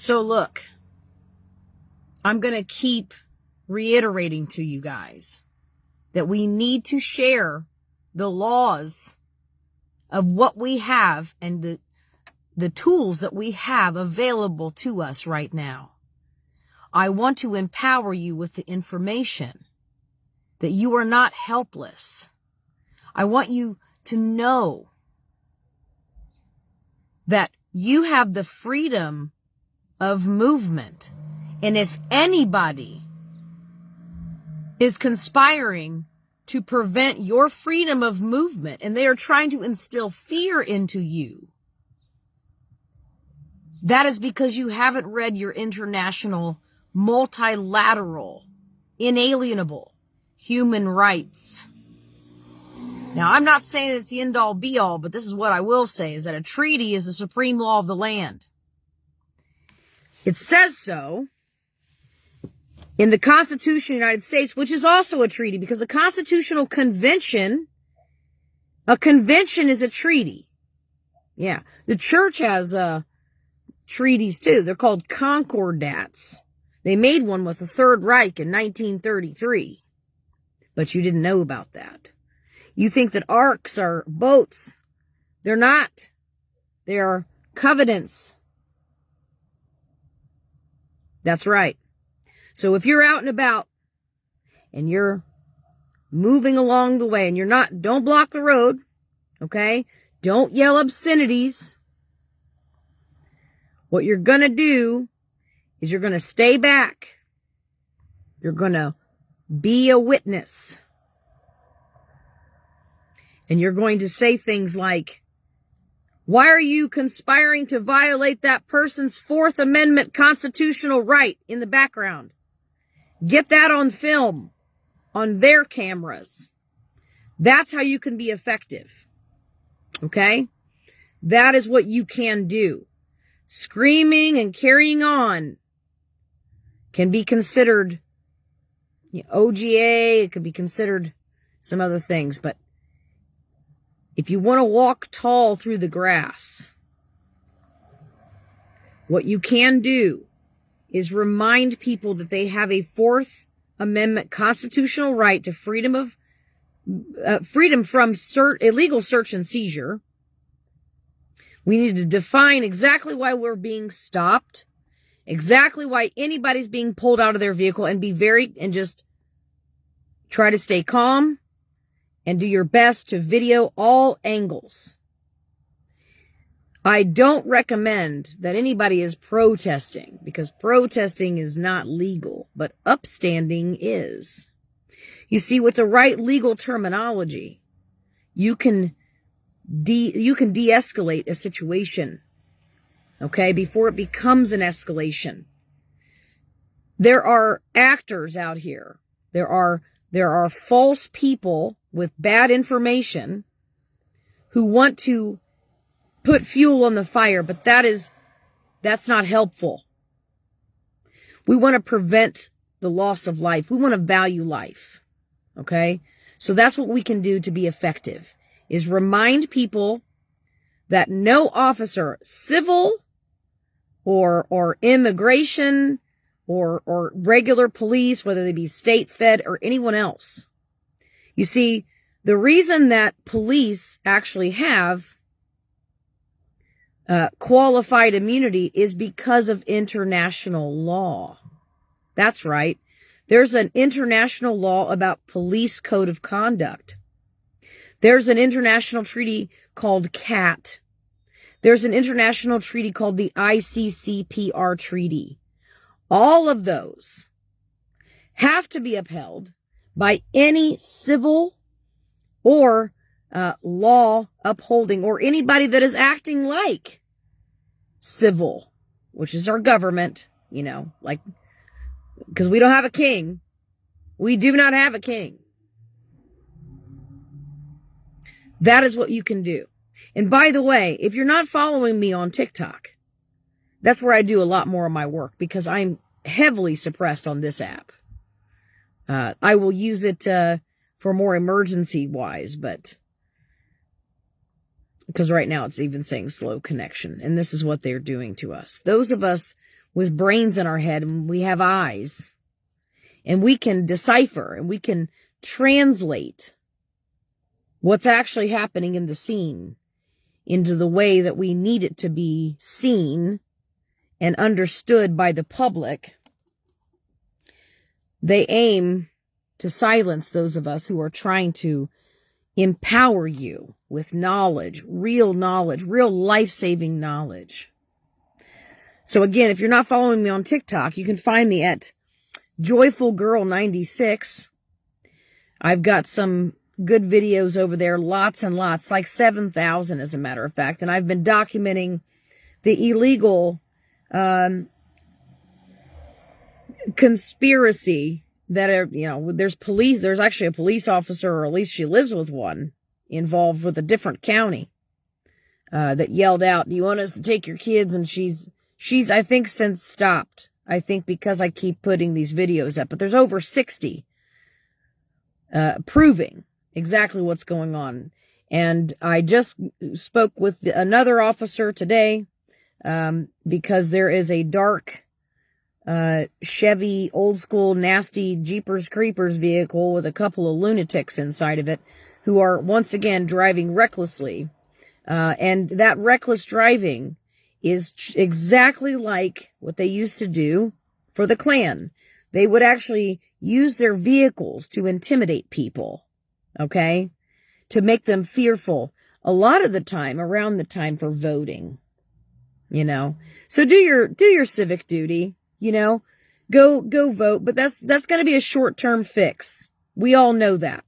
So look, I'm going to keep reiterating to you guys that we need to share the laws of what we have and the tools that we have available to us right now. I want to empower you with the information that you are not helpless. I want you to know that you have the freedom of movement. And if anybody is conspiring to prevent your freedom of movement and they are trying to instill fear into you, that is because you haven't read your international, multilateral, inalienable human rights. Now, I'm not saying it's the end-all be-all, but this is what I will say, is that a treaty is the supreme law of the land. It says so in the Constitution of the United States, which is also a treaty, because the Constitutional Convention, a convention is a treaty. Yeah, the church has treaties too. They're called concordats. They made one with the Third Reich in 1933, but you didn't know about that. You think that arks are boats. They're not. They are covenants. That's right. So if you're out and about and you're moving along the way and don't block the road, okay? Don't yell obscenities. What you're going to do is you're going to stay back. You're going to be a witness. And you're going to say things like, why are you conspiring to violate that person's Fourth Amendment constitutional right in the background? Get that on film, on their cameras. That's how you can be effective. Okay? That is what you can do. Screaming and carrying on can be considered OGA. It could be considered some other things, but if you want to walk tall through the grass, what you can do is remind people that they have a Fourth Amendment constitutional right to freedom from illegal search and seizure. We need to define exactly why we're being stopped, exactly why anybody's being pulled out of their vehicle, and just try to stay calm. And do your best to video all angles. I don't recommend that anybody is protesting, because protesting is not legal, but upstanding is. You see, with the right legal terminology, you can de-escalate a situation, okay, before it becomes an escalation. There are actors out here. There are false people with bad information who want to put fuel on the fire, but that's not helpful. We want to prevent the loss of life. We want to value life. Okay? So that's what we can do to be effective, is remind people that no officer, civil or immigration or regular police, whether they be state, fed, or anyone else. You see, the reason that police actually have qualified immunity is because of international law. That's right. There's an international law about police code of conduct. There's an international treaty called CAT. There's an international treaty called the ICCPR Treaty. All of those have to be upheld by any civil or law upholding, or anybody that is acting civil, which is our government, because we don't have a king. We do not have a king. That is what you can do. And by the way, if you're not following me on TikTok, that's where I do a lot more of my work, because I'm heavily suppressed on this app. I will use it for more emergency-wise, but because right now it's even saying slow connection, and this is what they're doing to us. Those of us with brains in our head and we have eyes. And we can decipher and we can translate what's actually happening in the scene into the way that we need it to be seen and understood by the public. They aim to silence those of us who are trying to empower you with knowledge, real life-saving knowledge. So again, if you're not following me on TikTok, you can find me at JoyfulGirl96. I've got some good videos over there, lots and lots, like 7,000 as a matter of fact. And I've been documenting the illegal conspiracy that are, there's actually a police officer, or at least she lives with one, involved with a different county that yelled out, "Do you want us to take your kids?" And she's I think since stopped. I think because I keep putting these videos up. But there's over 60 proving exactly what's going on. And I just spoke with another officer today because there is a dark Chevy, old school, nasty Jeepers Creepers vehicle with a couple of lunatics inside of it who are once again driving recklessly. And that reckless driving is exactly like what they used to do for the Klan. They would actually use their vehicles to intimidate people, okay? To make them fearful. A lot of the time, around the time for voting, So do your civic duty, Go vote, but that's going to be a short-term fix. We all know that.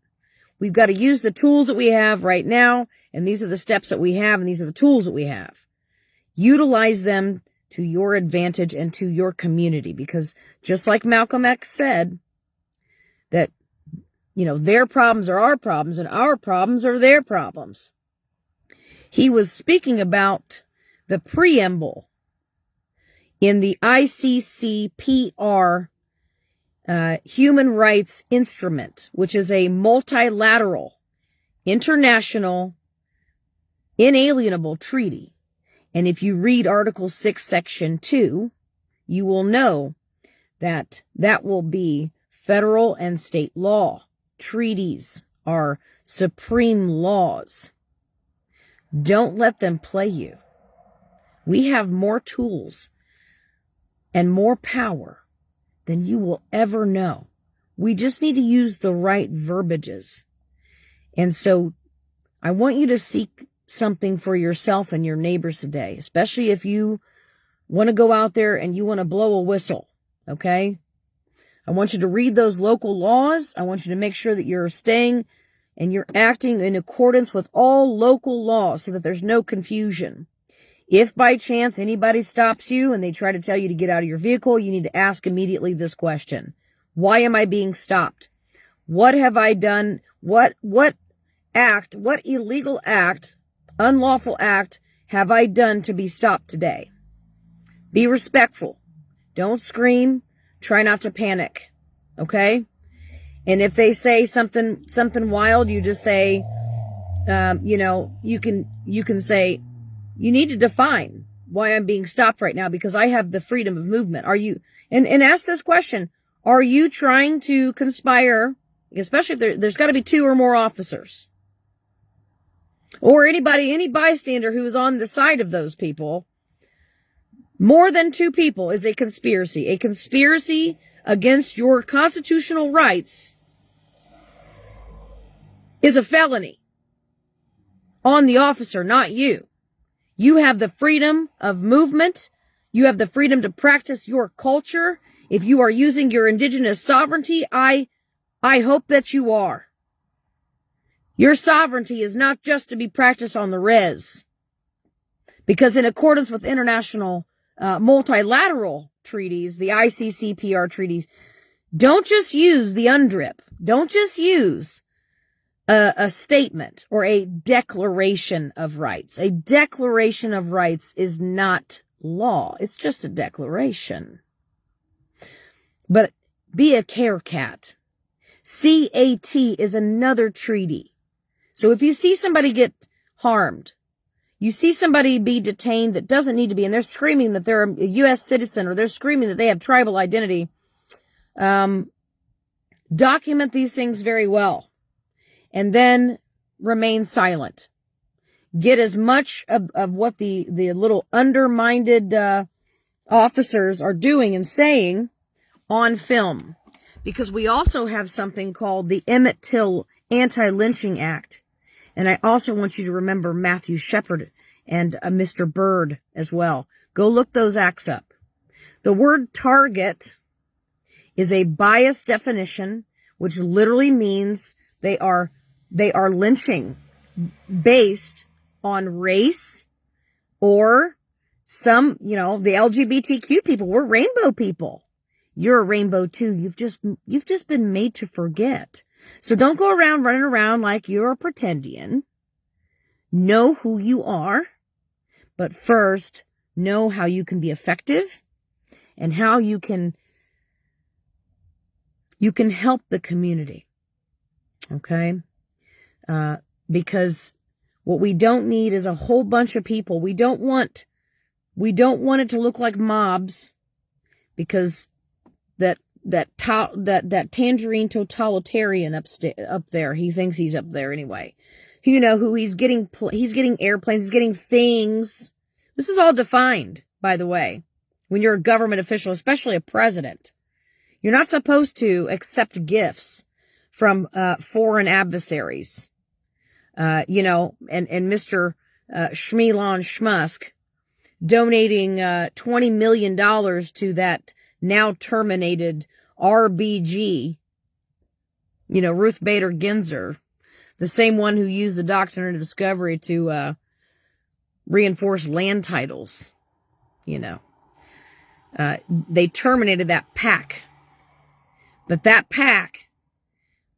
We've got to use the tools that we have right now, and these are the steps that we have, and these are the tools that we have. Utilize them to your advantage and to your community, because just like Malcolm X said, that, their problems are our problems and our problems are their problems. He was speaking about the preamble in the ICCPR Human Rights Instrument, which is a multilateral, international, inalienable treaty. And if you read Article 6, Section 2, you will know that that will be federal and state law. Treaties are supreme laws. Don't let them play you. We have more tools and more power than you will ever know. We just need to use the right verbiages. And so I want you to seek something for yourself and your neighbors today, especially if you want to go out there and you want to blow a whistle, okay? I want you to read those local laws. I want you to make sure that you're staying and you're acting in accordance with all local laws so that there's no confusion. If by chance anybody stops you and they try to tell you to get out of your vehicle, you need to ask immediately this question. Why am I being stopped? What have I done? What illegal act, unlawful act have I done to be stopped today? Be respectful. Don't scream. Try not to panic. Okay? And if they say something wild, you just say, you can say, you need to define why I'm being stopped right now because I have the freedom of movement. Are you, and ask this question, are you trying to conspire, especially if there's got to be 2 or more officers or any bystander who is on the side of those people. More than 2 people is a conspiracy. A conspiracy against your constitutional rights is a felony on the officer, not you. You have the freedom of movement. You have the freedom to practice your culture. If you are using your indigenous sovereignty, I hope that you are. Your sovereignty is not just to be practiced on the res. Because in accordance with international multilateral treaties, the ICCPR treaties, don't just use the UNDRIP. Don't just use a statement or a declaration of rights. A declaration of rights is not law. It's just a declaration. But be a care cat. CAT is another treaty. So if you see somebody get harmed, you see somebody be detained that doesn't need to be, and they're screaming that they're a U.S. citizen, or they're screaming that they have tribal identity, document these things very well, and then remain silent. Get as much of what the little undermined officers are doing and saying on film. Because we also have something called the Emmett Till Anti-Lynching Act. And I also want you to remember Matthew Shepard and Mr. Byrd as well. Go look those acts up. The word target is a biased definition, which literally means they are lynching based on race, or some, the LGBTQ people. We're rainbow people. You're a rainbow too. You've just been made to forget. So don't go around running around like you're a pretendian. Know who you are, but first know how you can be effective and how you can help the community. Okay? Because what we don't need is a whole bunch of people. We don't want it to look like mobs, because that tangerine totalitarian up there, he thinks he's up there anyway. Who he's getting airplanes, he's getting things. This is all defined, by the way, when you're a government official, especially a president. You're not supposed to accept gifts from foreign adversaries. And Mr. Shmilon Schmusk donating $20 million to that now terminated RBG, Ruth Bader Ginsburg, the same one who used the doctrine of discovery to reinforce land titles. They terminated that PAC, but that PAC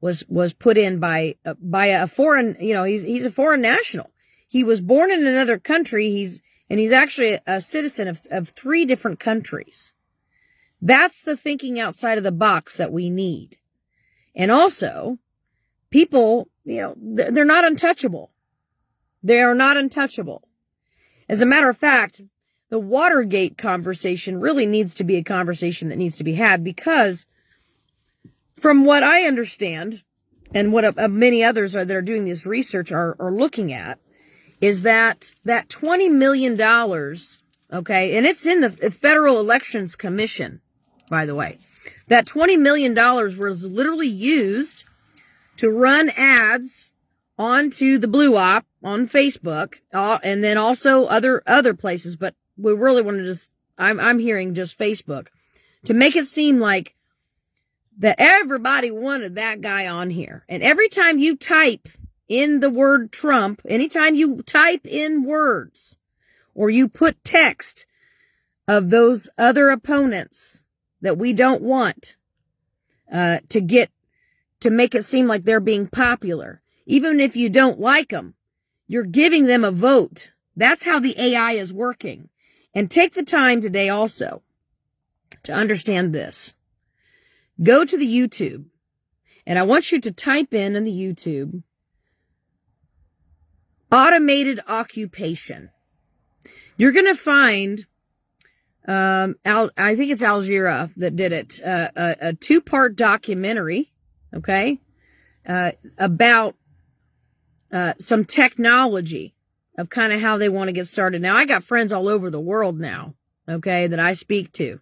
was put in by a foreign, he's a foreign national. He was born in another country. He's actually a citizen of 3 different countries. That's the thinking outside of the box that we need. And also, people, they're not untouchable. They are not untouchable. As a matter of fact, the Watergate conversation really needs to be a conversation that needs to be had, because from what I understand, and what many others that are doing this research are looking at, is that $20 million, okay, and it's in the Federal Elections Commission, by the way, that $20 million was literally used to run ads onto the Blue Op on Facebook, and then also other places, but we really want to I'm hearing just Facebook, to make it seem like that everybody wanted that guy on here. And every time you type in the word Trump, anytime you type in words or you put text of those other opponents that we don't want to make it seem like they're being popular, even if you don't like them, you're giving them a vote. That's how the AI is working. And take the time today also to understand this. Go to the YouTube, and I want you to type in the YouTube, automated occupation. You're going to find, I think it's Al Jazeera that did it, a 2-part documentary, okay, about some technology of kind of how they want to get started. Now, I got friends all over the world now, okay, that I speak to.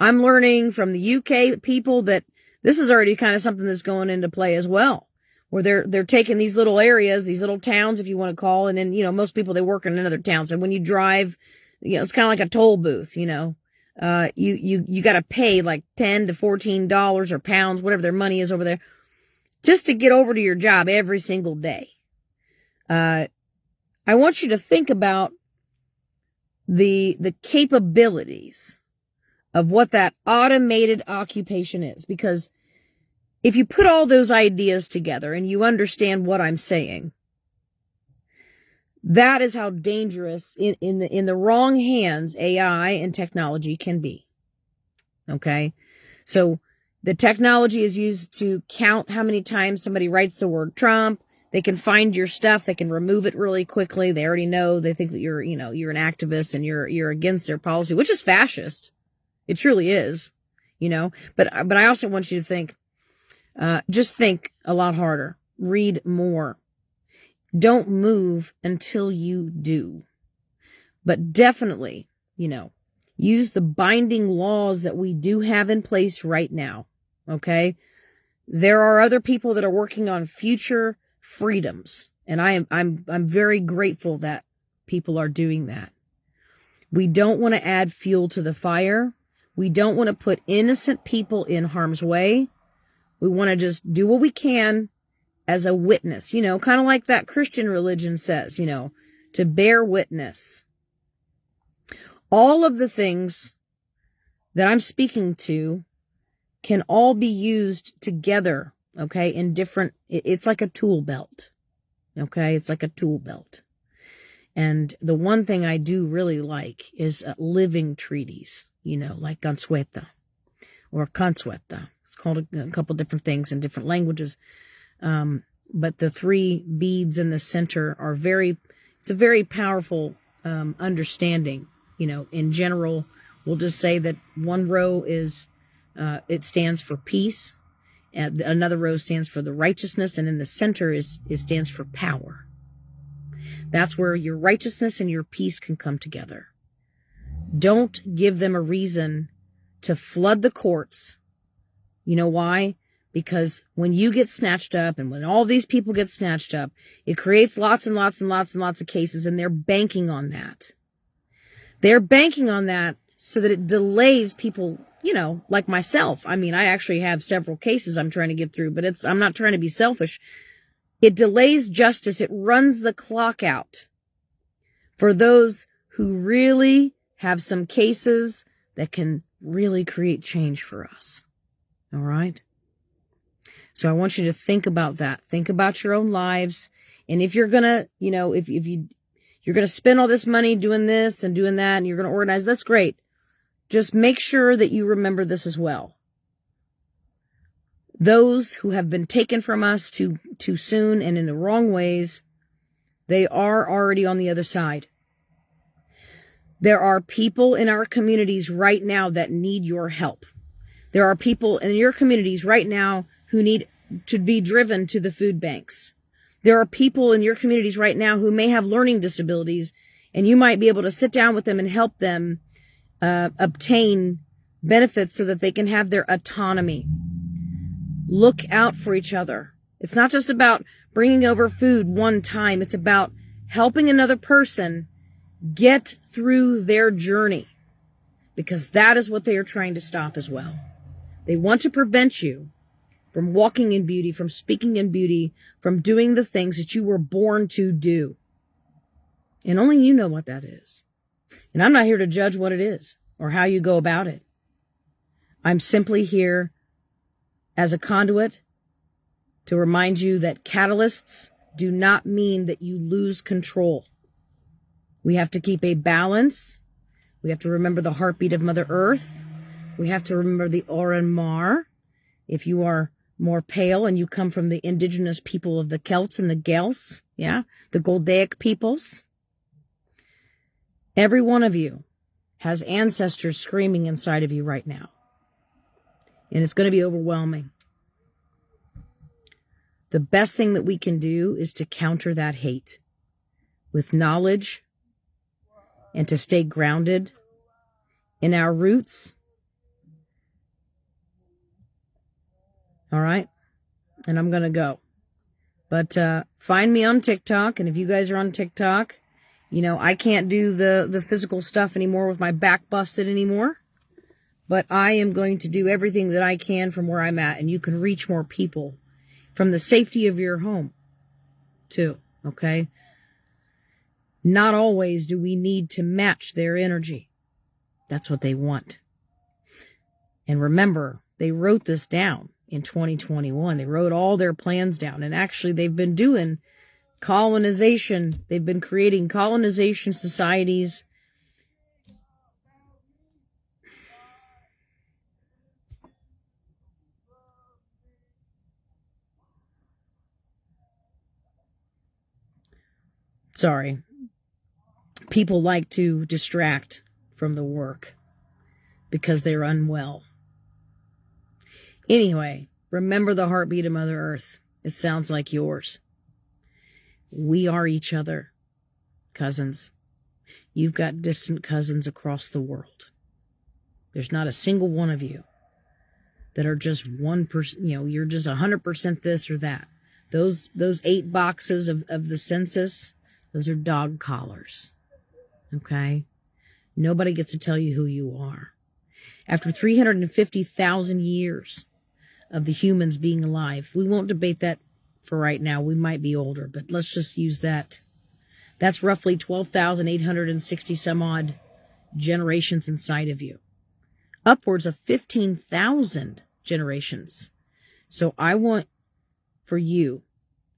I'm learning from the UK people that this is already kind of something that's going into play as well, where they're taking these little areas, these little towns, if you want to call, and then, most people, they work in another town. So when you drive, it's kind of like a toll booth, you got to pay like $10 to $14 or pounds, whatever their money is over there, just to get over to your job every single day. I want you to think about the capabilities of what that automated occupation is. Because if you put all those ideas together and you understand what I'm saying, that is how dangerous in the wrong hands AI and technology can be. Okay? So the technology is used to count how many times somebody writes the word Trump, They can find your stuff. They can remove it really quickly. They already know. They think that you're an activist and you're against their policy, which is fascist. It truly is, but I also want you to think, just think a lot harder. Read more. Don't move until you do. But definitely, use the binding laws that we do have in place right now. Okay? There are other people that are working on future freedoms, and I'm very grateful that people are doing that. We don't want to add fuel to the fire. We don't want to put innocent people in harm's way. We want to just do what we can as a witness, kind of like that Christian religion says, to bear witness. All of the things that I'm speaking to can all be used together, okay, in different, it's like a tool belt, okay? It's like a tool belt. And the one thing I do really like is living treaties, like Consueta or Consueta. It's called a couple different things in different languages. But the three beads in the center it's a very powerful understanding. In general, we'll just say that one row it stands for peace, and another row stands for the righteousness, and in the center it stands for power. That's where your righteousness and your peace can come together. Don't give them a reason to flood the courts. You know why? Because when you get snatched up and when all these people get snatched up, it creates lots and lots and lots and lots of cases, and they're banking on that. They're banking on that so that it delays people, like myself. I mean, I actually have several cases I'm trying to get through, but I'm not trying to be selfish. It delays justice. It runs the clock out for those who really have some cases that can really create change for us. All right? So I want you to think about that. Think about your own lives. And if you're going to, if you're going to spend all this money doing this and doing that, and you're going to organize, that's great. Just make sure that you remember this as well. Those who have been taken from us too soon and in the wrong ways, they are already on the other side. There are people in our communities right now that need your help. There are people in your communities right now who need to be driven to the food banks. There are people in your communities right now who may have learning disabilities, and you might be able to sit down with them and help them obtain benefits so that they can have their autonomy. Look out for each other. It's not just about bringing over food one time. It's about helping another person get through their journey, because that is what they are trying to stop as well. They want to prevent you from walking in beauty, from speaking in beauty, from doing the things that you were born to do. And only you know what that is. And I'm not here to judge what it is or how you go about it. I'm simply here as a conduit to remind you that catalysts do not mean that you lose control. We have to keep a balance. We have to remember the heartbeat of Mother Earth. We have to remember the Oran Mar. If you are more pale and you come from the indigenous people of the Celts and the Gaels, the Goldaic peoples, every one of you has ancestors screaming inside of you right now. And it's going to be overwhelming. The best thing that we can do is to counter that hate with knowledge and to stay grounded in our roots. All right? And I'm going to go. But find me on TikTok. And if you guys are on TikTok, I can't do the physical stuff anymore with my back busted anymore. But I am going to do everything that I can from where I'm at. And you can reach more people from the safety of your home, too. Okay? Not always do we need to match their energy. That's what they want. And remember, they wrote this down in 2021. They wrote all their plans down. And actually, they've been doing colonization. They've been creating colonization societies. Sorry. People like to distract from the work because they're unwell. Anyway, remember the heartbeat of Mother Earth. It sounds like yours. We are each other, cousins. You've got distant cousins across the world. There's not a single one of you that are just 1%, you're just 100% this or that. Those 8 boxes of the census, those are dog collars. Okay? Nobody gets to tell you who you are. After 350,000 years of the humans being alive, we won't debate that for right now. We might be older, but let's just use that. That's roughly 12,860 some odd generations inside of you. Upwards of 15,000 generations. So I want for you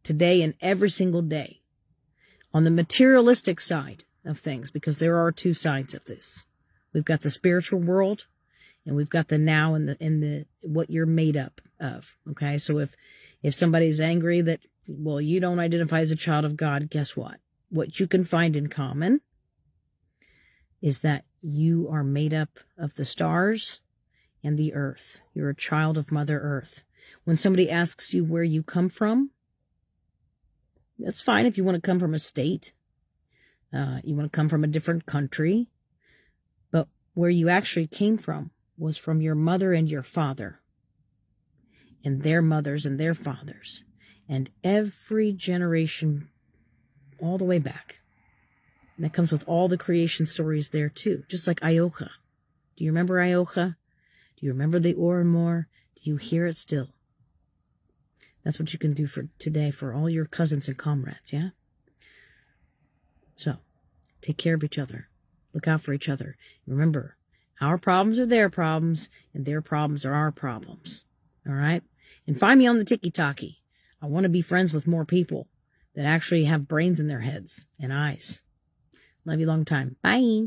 today and every single day on the materialistic side of things, because there are 2 sides of this. We've got the spiritual world and we've got the now and the what you're made up of. Okay. So if somebody's angry that, well, you don't identify as a child of God, guess what? What you can find in common is that you are made up of the stars and the earth. You're a child of Mother Earth. When somebody asks you where you come from, that's fine if you want to come from a state. You want to come from a different country. But where you actually came from was from your mother and your father. And their mothers and their fathers. And every generation all the way back. And that comes with all the creation stories there too. Just like Iocha. Do you remember Iocha? Do you remember the Orimor? Do you hear it still? That's what you can do for today for all your cousins and comrades, yeah? So, take care of each other. Look out for each other. Remember, our problems are their problems, and their problems are our problems. All right? And find me on the Tiki-Taki. I want to be friends with more people that actually have brains in their heads and eyes. Love you long time. Bye.